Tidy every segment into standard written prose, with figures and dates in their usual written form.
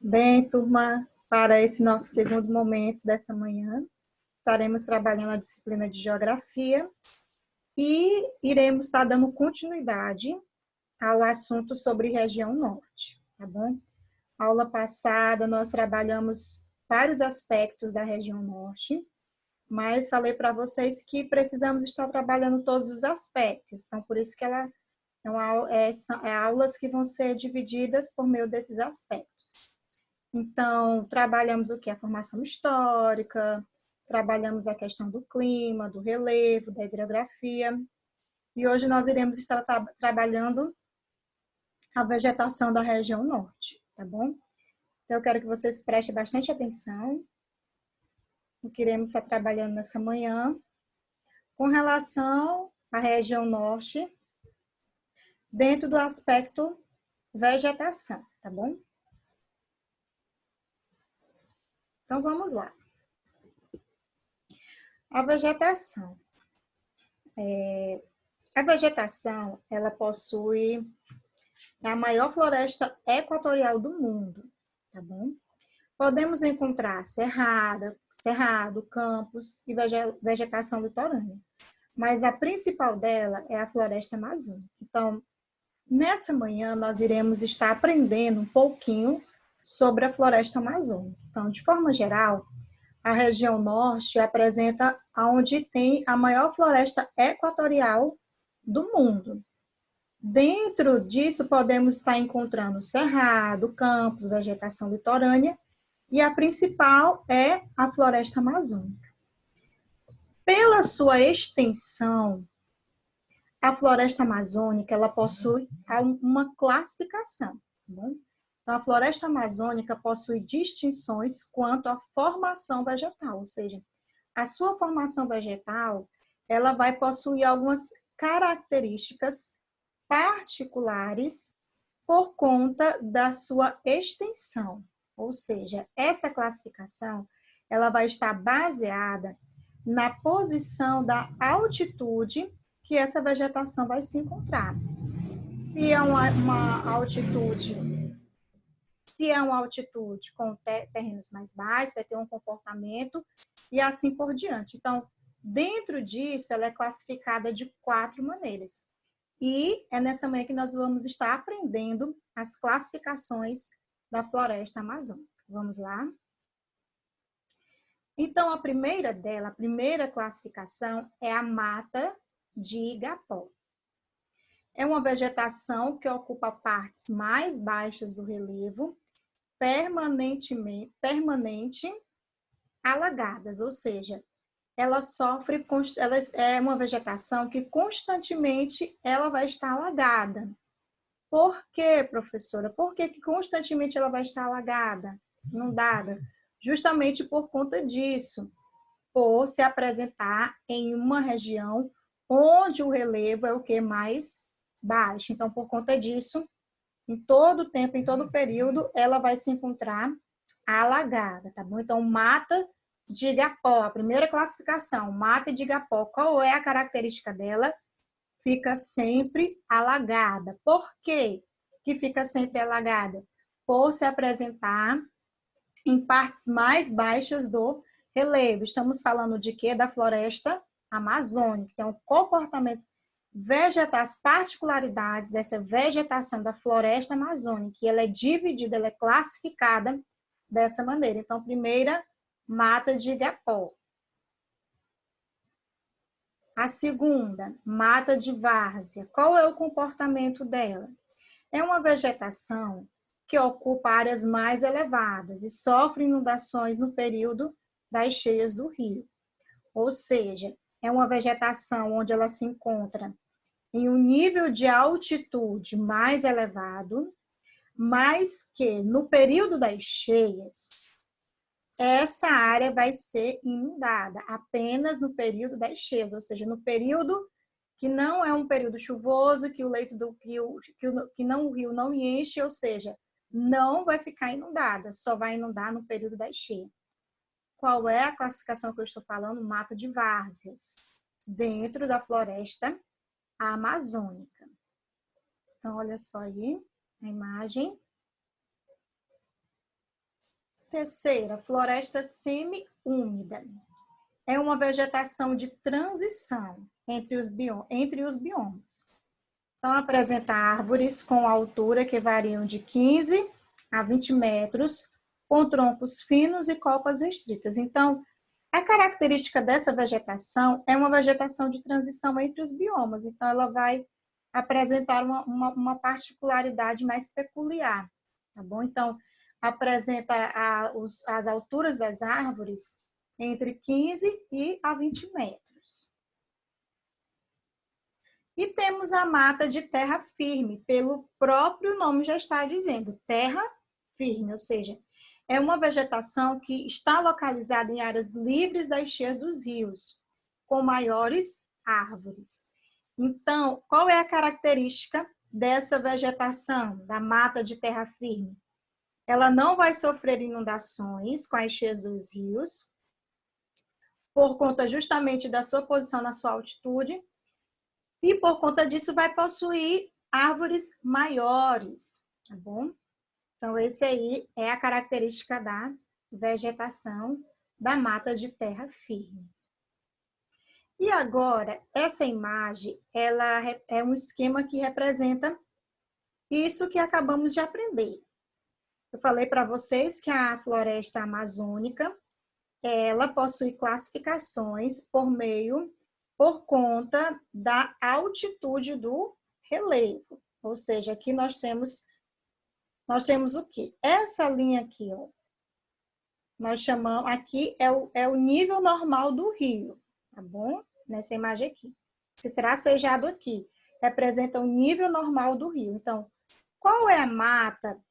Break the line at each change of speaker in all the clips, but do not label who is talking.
Bem, turma, para esse nosso segundo momento dessa manhã, estaremos trabalhando a disciplina de Geografia e iremos estar dando continuidade ao assunto sobre região norte, tá bom? Aula passada, nós trabalhamos vários aspectos da região norte, mas falei para vocês que precisamos estar trabalhando todos os aspectos, então por isso que ela são aulas que vão ser divididas por meio desses aspectos. Então, trabalhamos o que? A formação histórica, trabalhamos a questão do clima, do relevo, da hidrografia. E hoje nós iremos estar trabalhando a vegetação da região norte, tá bom? Então, eu quero que vocês prestem bastante atenção no que iremos estar trabalhando nessa manhã com relação à região norte, dentro do aspecto vegetação, tá bom? Então, vamos lá. A vegetação. A vegetação, ela possui a maior floresta equatorial do mundo, tá bom? Podemos encontrar cerrado, campos e vegetação litorânea, mas a principal dela é a floresta amazônica. Então, nessa manhã, nós iremos estar aprendendo um pouquinho sobre a floresta amazônica. Então, de forma geral, a região norte apresenta onde tem a maior floresta equatorial do mundo. Dentro disso, podemos estar encontrando cerrado, campos, vegetação litorânea, e a principal é a floresta amazônica. Pela sua extensão, a floresta amazônica ela possui uma classificação. Tá bom? Então, a floresta amazônica possui distinções quanto à formação vegetal, ou seja, a sua formação vegetal ela vai possuir algumas características particulares por conta da sua extensão. Ou seja, essa classificação ela vai estar baseada na posição da altitude que essa vegetação vai se encontrar. Se é uma altitude com terrenos mais baixos, vai ter um comportamento e assim por diante. Então, dentro disso, ela é classificada de 4 maneiras. E é nessa manhã que nós vamos estar aprendendo as classificações da floresta amazônica. Vamos lá? Então, a primeira classificação é a mata de igapó. É uma vegetação que ocupa partes mais baixas do relevo, permanente alagadas, ou seja, ela é uma vegetação que constantemente ela vai estar alagada. Por quê, professora? Por que constantemente ela vai estar alagada, inundada? Justamente por conta disso, por se apresentar em uma região onde o relevo é o que mais baixo. Então, por conta disso, em todo tempo, em todo período, ela vai se encontrar alagada, tá bom? Então, mata de igapó, a primeira classificação, mata de igapó, qual é a característica dela? Fica sempre alagada. Por quê que fica sempre alagada? Por se apresentar em partes mais baixas do relevo. Estamos falando de quê? Da floresta amazônica. Então, o comportamento vegetal, as particularidades dessa vegetação da floresta amazônica, que ela é dividida, ela é classificada dessa maneira. Então, primeira, mata de igapó. A segunda, mata de várzea. Qual é o comportamento dela? É uma vegetação que ocupa áreas mais elevadas e sofre inundações no período das cheias do rio. Ou seja, é uma vegetação onde ela se encontra em um nível de altitude mais elevado, mas que no período das cheias, essa área vai ser inundada apenas no período das cheias, ou seja, no período que não é um período chuvoso, que o leito do rio, o rio não enche, ou seja, não vai ficar inundada, só vai inundar no período das cheias. Qual é a classificação que eu estou falando? Mata de várzeas, dentro da floresta amazônica. Então, olha só aí a imagem. Terceira, floresta semi-úmida. É uma vegetação de transição entre os biomas. Então, apresenta árvores com altura que variam de 15 a 20 metros, com troncos finos e copas restritas. Então, a característica dessa vegetação é uma vegetação de transição entre os biomas. Então, ela vai apresentar uma particularidade mais peculiar, tá bom? Então, apresenta as alturas das árvores entre 15 e a 20 metros. E temos a mata de terra firme, pelo próprio nome já está dizendo, terra firme, ou seja, é uma vegetação que está localizada em áreas livres da enchente dos rios, com maiores árvores. Então, qual é a característica dessa vegetação, da mata de terra firme? Ela não vai sofrer inundações com as enchentes dos rios, por conta justamente da sua posição na sua altitude, e por conta disso vai possuir árvores maiores, tá bom? Então, esse aí é a característica da vegetação da mata de terra firme. E agora, essa imagem, ela é um esquema que representa isso que acabamos de aprender. Eu falei para vocês que a floresta amazônica, ela possui classificações por conta da altitude do relevo. Ou seja, aqui nós temos o quê? Essa linha aqui, ó, nós chamamos, aqui é o nível normal do rio, tá bom? Nessa imagem aqui. Esse tracejado aqui representa o nível normal do rio. Então, qual é a mata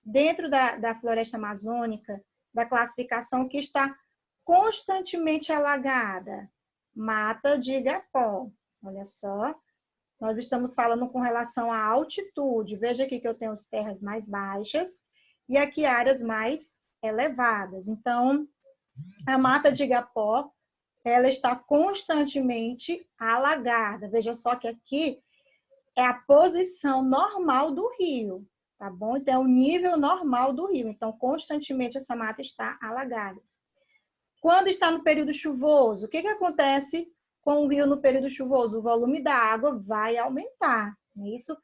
dentro da floresta amazônica, da classificação que está constantemente alagada? Mata de igapó. Olha só, nós estamos falando com relação à altitude. Veja aqui que eu tenho as terras mais baixas e aqui áreas mais elevadas. Então, a mata de igapó, ela está constantemente alagada. Veja só que aqui é a posição normal do rio, tá bom? Então, é o nível normal do rio. Então, constantemente essa mata está alagada. Quando está no período chuvoso, o que acontece com o rio no período chuvoso? O volume da água vai aumentar. Isso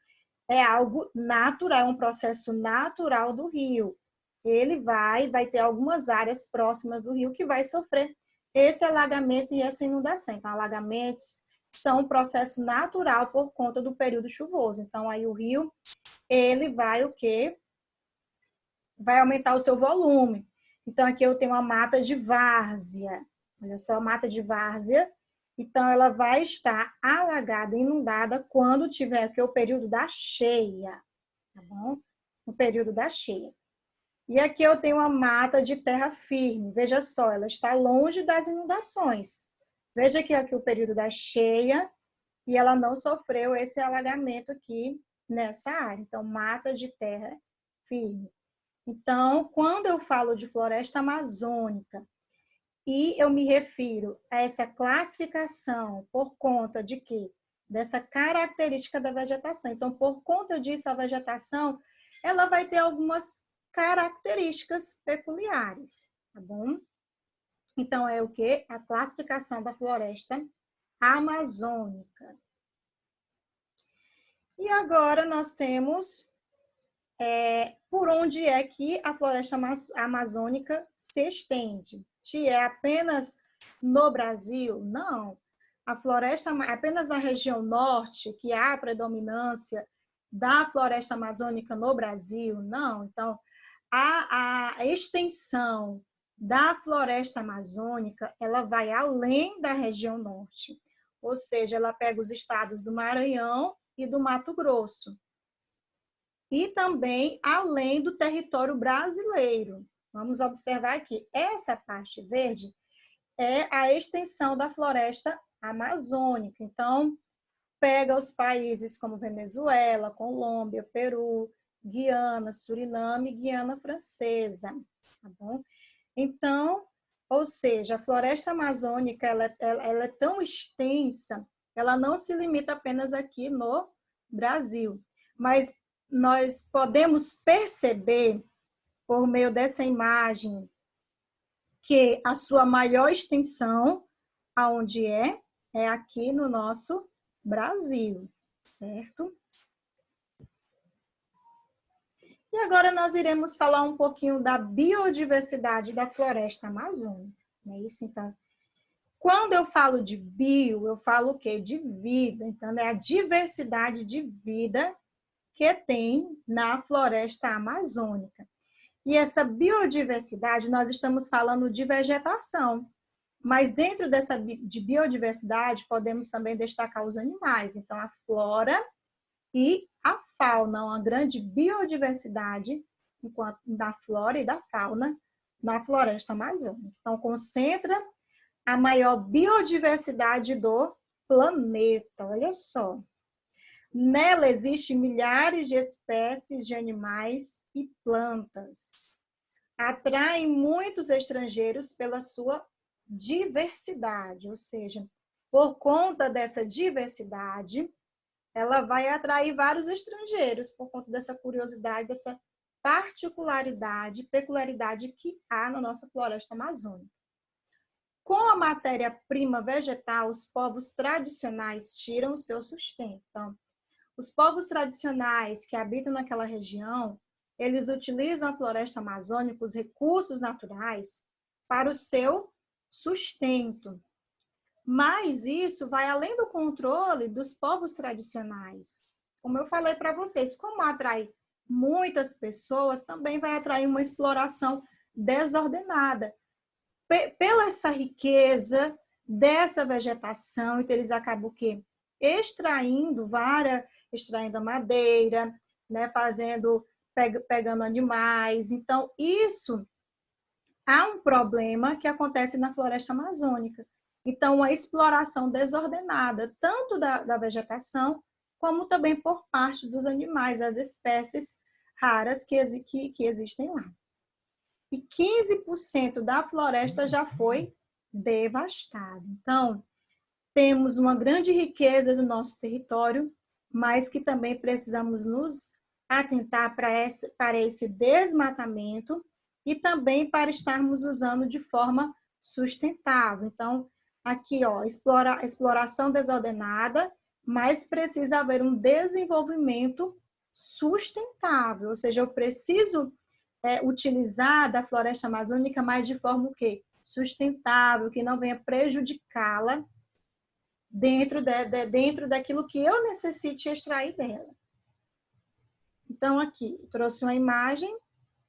é algo natural, é um processo natural do rio. Ele vai ter algumas áreas próximas do rio que vai sofrer esse alagamento e essa inundação. Então, alagamentos são um processo natural por conta do período chuvoso. Então, aí o rio, ele vai o quê? Vai aumentar o seu volume. Então, aqui eu tenho uma mata de várzea. Olha só, a mata de várzea. Então, ela vai estar alagada, inundada, quando tiver aqui o período da cheia. Tá bom? No período da cheia. E aqui eu tenho uma mata de terra firme. Veja só, ela está longe das inundações. Veja que aqui o período da cheia e ela não sofreu esse alagamento aqui nessa área. Então, mata de terra firme. Então, quando eu falo de floresta amazônica e eu me refiro a essa classificação por conta de quê? Dessa característica da vegetação. Então, por conta disso, a vegetação, ela vai ter algumas características peculiares, tá bom? Então, é o quê? A classificação da floresta amazônica. E agora nós temos por onde é que a floresta amazônica se estende. Se é apenas no Brasil? Não. A floresta apenas na região norte, que há a predominância da floresta amazônica no Brasil? Não. Então, a extensão da floresta amazônica, ela vai além da região norte. Ou seja, ela pega os estados do Maranhão e do Mato Grosso. E também além do território brasileiro. Vamos observar aqui, essa parte verde é a extensão da floresta amazônica. Então, pega os países como Venezuela, Colômbia, Peru, Guiana, Suriname e Guiana Francesa, tá bom? Então, ou seja, a floresta amazônica, ela é tão extensa, ela não se limita apenas aqui no Brasil, mas nós podemos perceber, por meio dessa imagem, que a sua maior extensão, aonde é aqui no nosso Brasil, certo? E agora nós iremos falar um pouquinho da biodiversidade da floresta amazônica, não é isso? Então, quando eu falo de bio, eu falo o quê? De vida. Então, é a diversidade de vida que tem na floresta amazônica. E essa biodiversidade, nós estamos falando de vegetação, mas dentro dessa de biodiversidade, podemos também destacar os animais. Então, a flora e a fauna, uma grande biodiversidade da flora e da fauna na floresta amazônica. Então, concentra a maior biodiversidade do planeta, olha só. Nela existem milhares de espécies de animais e plantas. Atrai muitos estrangeiros pela sua diversidade, ou seja, por conta dessa diversidade, ela vai atrair vários estrangeiros, por conta dessa curiosidade, dessa particularidade, peculiaridade que há na nossa floresta amazônica. Com a matéria-prima vegetal, os povos tradicionais tiram o seu sustento. Então, os povos tradicionais que habitam naquela região, eles utilizam a floresta amazônica, os recursos naturais, para o seu sustento. Mas isso vai além do controle dos povos tradicionais. Como eu falei para vocês, como atrai muitas pessoas, também vai atrair uma exploração desordenada. Pela essa riqueza dessa vegetação, então eles acabam o quê? Extraindo a madeira, né, pegando animais. Então, isso há um problema que acontece na floresta amazônica. Então, a exploração desordenada, tanto da vegetação, como também por parte dos animais, as espécies raras que existem lá. E 15% da floresta já foi devastada. Então, temos uma grande riqueza do nosso território, mas que também precisamos nos atentar para esse desmatamento e também para estarmos usando de forma sustentável. Então, aqui, ó, exploração desordenada, mas precisa haver um desenvolvimento sustentável, ou seja, eu preciso utilizar da floresta amazônica, mas de forma o quê? Sustentável, que não venha prejudicá-la dentro daquilo que eu necessite extrair dela. Então, aqui, eu trouxe uma imagem. O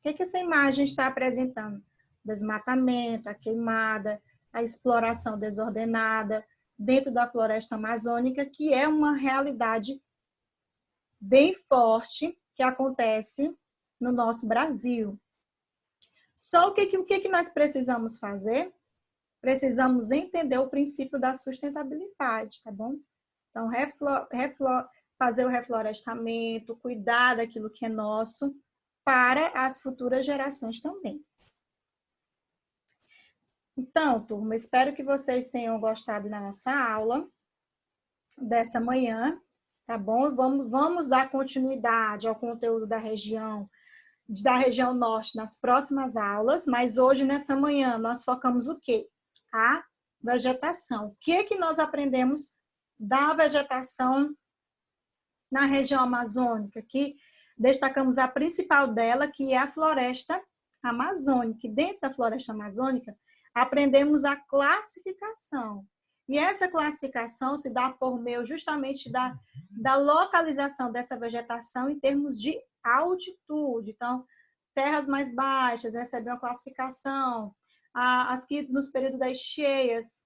que essa imagem está apresentando? Desmatamento, a queimada, a exploração desordenada dentro da floresta amazônica, que é uma realidade bem forte que acontece no nosso Brasil. Só o que nós precisamos fazer? Precisamos entender o princípio da sustentabilidade, tá bom? Então, fazer o reflorestamento, cuidar daquilo que é nosso para as futuras gerações também. Então, turma, espero que vocês tenham gostado da nossa aula dessa manhã, tá bom? Vamos dar continuidade ao conteúdo da região norte nas próximas aulas, mas hoje, nessa manhã, nós focamos o quê? A vegetação. O que nós aprendemos da vegetação na região amazônica? Que destacamos a principal dela, que é a floresta amazônica. E dentro da floresta amazônica, aprendemos a classificação. E essa classificação se dá por meio justamente da localização dessa vegetação em termos de altitude. Então, terras mais baixas recebem uma classificação, as que nos períodos das cheias,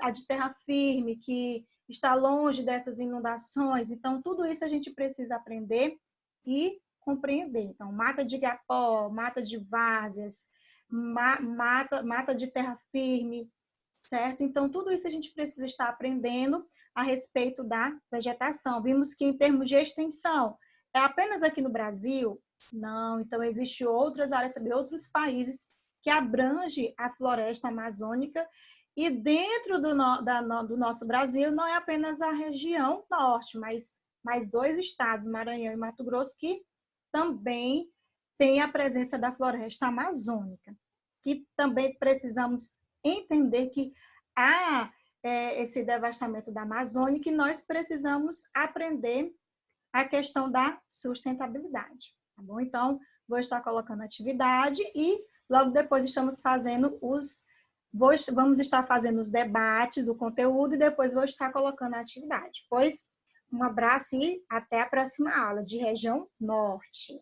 a de terra firme, que está longe dessas inundações. Então, tudo isso a gente precisa aprender e compreender. Então, mata de igapó, mata de várzeas, mata de terra firme, certo? Então, tudo isso a gente precisa estar aprendendo a respeito da vegetação. Vimos que em termos de extensão, é apenas aqui no Brasil? Não, então existem outras áreas, outros países que abrangem a floresta amazônica e dentro do nosso Brasil não é apenas a região norte, mas mais 2 estados, Maranhão e Mato Grosso, que também tem a presença da floresta amazônica, que também precisamos entender que há esse devastamento da Amazônia, que nós precisamos aprender a questão da sustentabilidade, tá bom? Então, vou estar colocando atividade e logo depois vamos estar fazendo os debates do conteúdo e depois vou estar colocando a atividade. Pois, um abraço e até a próxima aula de Região Norte.